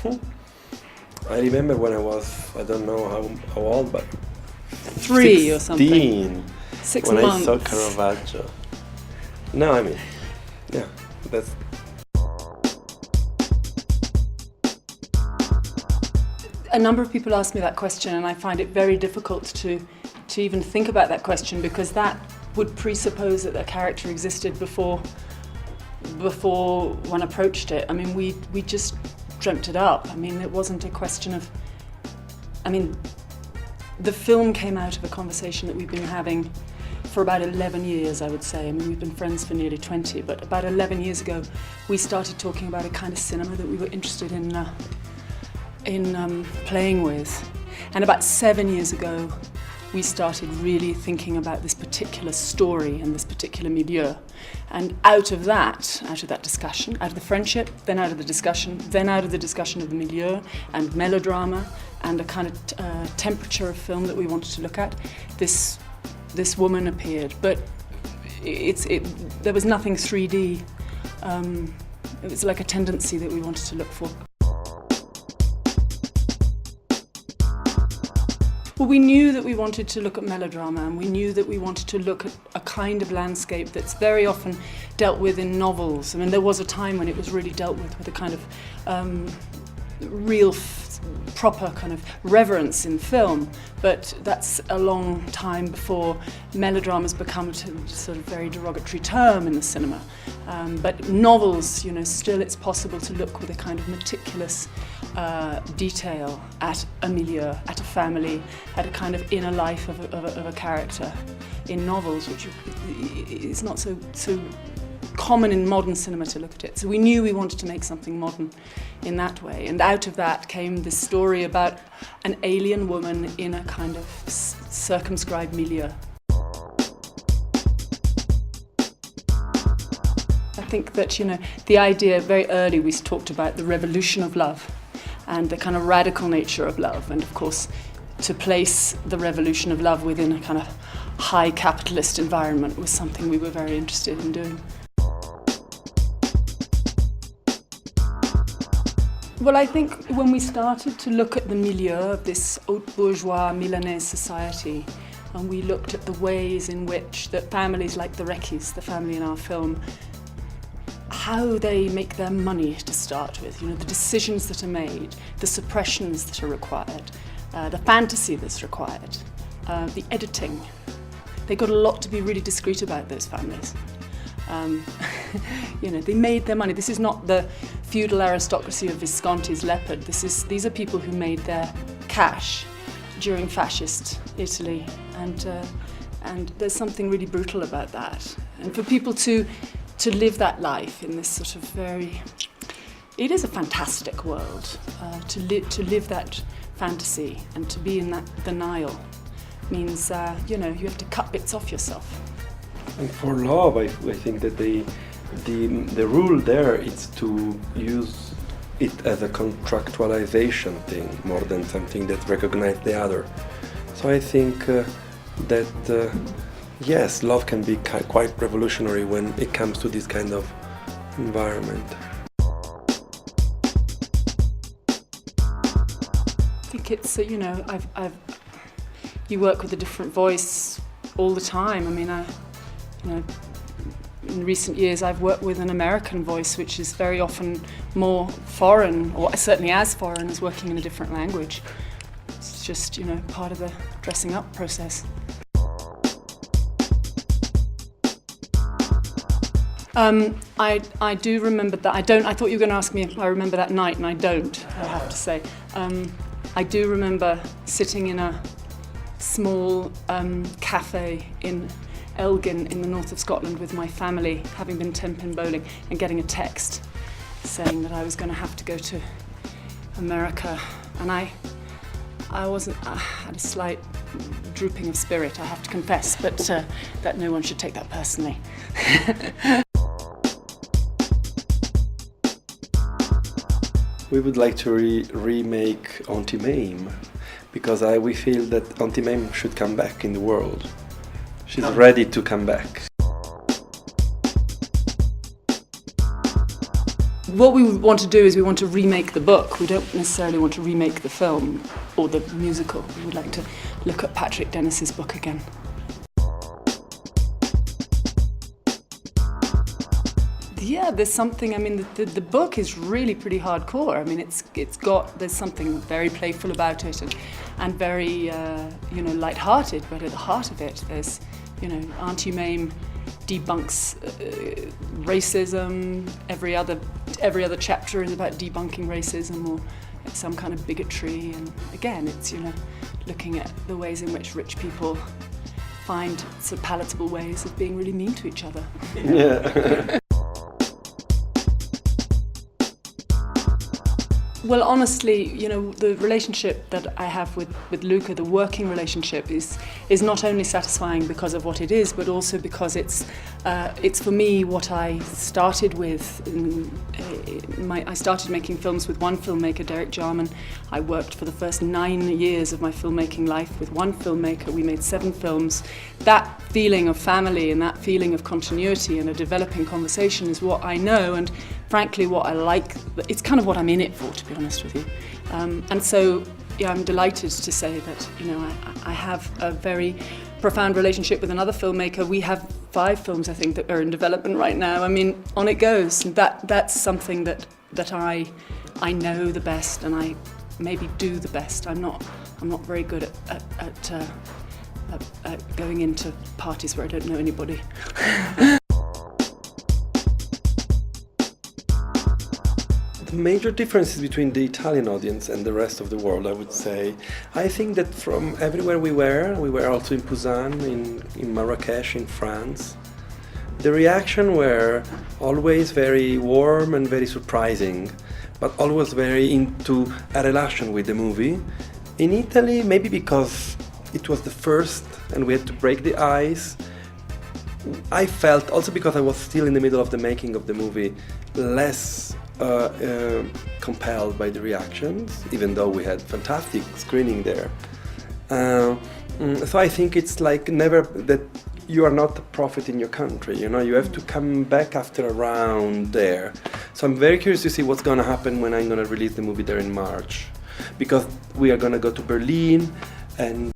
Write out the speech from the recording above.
powerful. I remember when I was, I don't know how old, but 3 or something. 6 when months. I saw Caravaggio. No, I mean, yeah, that's... A number of people ask me that question, and I find it very difficult to even think about that question, because that would presuppose that the character existed before one approached it. I mean, we just dreamt it up. I mean, it wasn't a question of... I mean, the film came out of a conversation that we've been having for about 11 years, I would say. I mean, we've been friends for nearly 20, but about 11 years ago, we started talking about a kind of cinema that we were interested in playing with. And about 7 years ago, we started really thinking about this particular story and this particular milieu. And out of that discussion, out of the friendship, then out of the discussion, then out of the discussion of the milieu and melodrama and a kind of temperature of film that we wanted to look at, this woman appeared. But there was nothing 3D. It was like a tendency that we wanted to look for. Well, we knew that we wanted to look at melodrama, and we knew that we wanted to look at a kind of landscape that's very often dealt with in novels. I mean, there was a time when it was really dealt with a kind of real proper kind of reverence in film, but that's a long time before melodrama's become a sort of very derogatory term in the cinema. But novels, you know, still it's possible to look with a kind of meticulous detail at a milieu, at a family, at a kind of inner life of a character in novels, which is not so common in modern cinema to look at it. So we knew we wanted to make something modern in that way, and out of that came this story about an alien woman in a kind of circumscribed milieu. I think that, you know, the idea very early, we talked about the revolution of love and the kind of radical nature of love, and of course to place the revolution of love within a kind of high capitalist environment was something we were very interested in doing. Well, I think when we started to look at the milieu of this haute bourgeois Milanese society, and we looked at the ways in which that families like the Recchis, the family in our film, how they make their money to start with, you know, the decisions that are made, the suppressions that are required, the fantasy that's required, the editing. They got a lot to be really discreet about, those families. You know, they made their money. This is not the feudal aristocracy of Visconti's leopard. These are people who made their cash during fascist Italy, and there's something really brutal about that. And for people to live that life in this sort of it is a fantastic world. To live that fantasy and to be in that denial means, you know, you have to cut bits off yourself. And for love, I think that the rule there is to use it as a contractualization thing more than something that recognizes the other. So I think that yes, love can be quite revolutionary when it comes to this kind of environment. I think it's, you know, you work with a different voice all the time. I mean, you know, in recent years I've worked with an American voice which is very often more foreign, or certainly as foreign as working in a different language. It's just, you know, part of the dressing up process. I do remember that. I thought you were going to ask me if I remember that night, and I don't, I have to say. I do remember sitting in a small cafe in Elgin in the north of Scotland with my family, having been 10-pin bowling, and getting a text saying that I was going to have to go to America. And I had a slight drooping of spirit, I have to confess, but that no one should take that personally. We would like to remake Anti-Mame, because we feel that Anti-Mame should come back in the world. She's ready to come back. what we want to do is we want to remake the book. We don't necessarily want to remake the film or the musical. We would like to look at Patrick Dennis's book again. Yeah, there's something, I mean, the book is really pretty hardcore. I mean, there's something very playful about it and very, light-hearted, but at the heart of it, there's, Auntie Mame debunks racism. Every other chapter is about debunking racism or some kind of bigotry. And again, it's, looking at the ways in which rich people find sort of palatable ways of being really mean to each other. Yeah. Well, honestly, the relationship that I have with Luca, the working relationship, is not only satisfying because of what it is, but also because it's for me what I started with. I started making films with one filmmaker, Derek Jarman. I worked for the first 9 years of my filmmaking life with one filmmaker. We made 7 films. That feeling of family and that feeling of continuity and a developing conversation is what I know, and frankly what I like. It's kind of what I'm in it for, to be honest with you. And so, yeah, I'm delighted to say that, I have a very profound relationship with another filmmaker. We have 5 films, I think, that are in development right now. I mean, on it goes. That's something that I know the best, and I maybe do the best. I'm not very good at going into parties where I don't know anybody. The major differences between the Italian audience and the rest of the world, I would say, I think that from everywhere we were also in Busan, in Marrakesh, in France, the reaction were always very warm and very surprising, but always very into a relation with the movie. In Italy, maybe because it was the first and we had to break the ice, I felt, also because I was still in the middle of the making of the movie, less compelled by the reactions, even though we had fantastic screening there. So I think it's like never that you are not a prophet in your country, you have to come back after a round there. So I'm very curious to see what's going to happen when I'm going to release the movie there in March, because we are going to go to Berlin, and